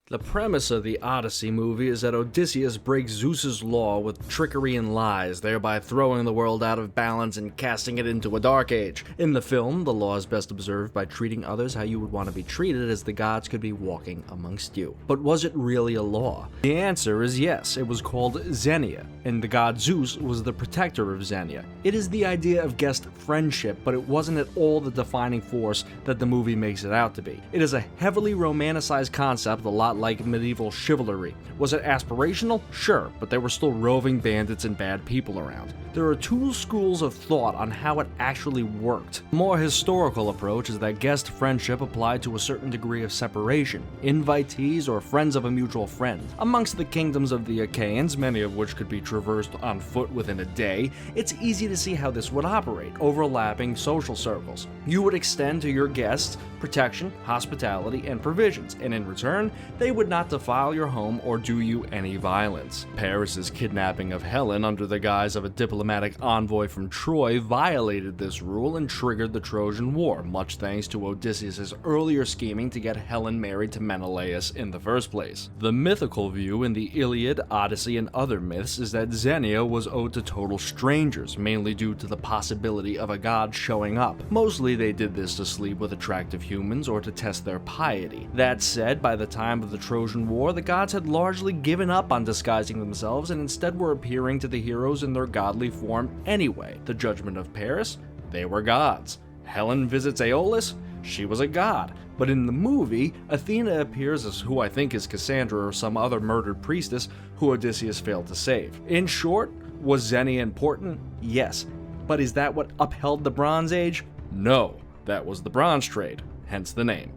The premise of the Odyssey movie is that Odysseus breaks Zeus's law with trickery and lies, thereby throwing the world out of balance and casting it into a dark age. In the film, the law is best observed by treating others how you would want to be treated, as the gods could be walking amongst you. But was it really a law? The answer is yes. It was called Xenia, and the god Zeus was the protector of Xenia. It is the idea of guest friendship, but it wasn't at all the defining force that the movie makes it out to be. It is a heavily romanticized concept, a lot like medieval chivalry. Was it aspirational? Sure, but there were still roving bandits and bad people around. There are two schools of thought on how it actually worked. The more historical approach is that guest friendship applied to a certain degree of separation, invitees or friends of a mutual friend. Amongst the kingdoms of the Achaeans, many of which could be traversed on foot within a day, it's easy to see how this would operate, overlapping social circles. You would extend to your guests protection, hospitality, and provisions, and in return, they would not defile your home or do you any violence. Paris's kidnapping of Helen under the guise of a diplomatic envoy from Troy violated this rule and triggered the Trojan War, much thanks to Odysseus' earlier scheming to get Helen married to Menelaus in the first place. The mythical view in the Iliad, Odyssey, and other myths is that Xenia was owed to total strangers, mainly due to the possibility of a god showing up. Mostly they did this to sleep with attractive humans or to test their piety. That said, by the time of the Trojan War, the gods had largely given up on disguising themselves and instead were appearing to the heroes in their godly form anyway. The judgment of Paris? They were gods. Helen visits Aeolus? She was a god. But in the movie, Athena appears as who I think is Cassandra or some other murdered priestess who Odysseus failed to save. In short, was Xenia important? Yes. But is that what upheld the Bronze Age? No. That was the Bronze Trade, hence the name.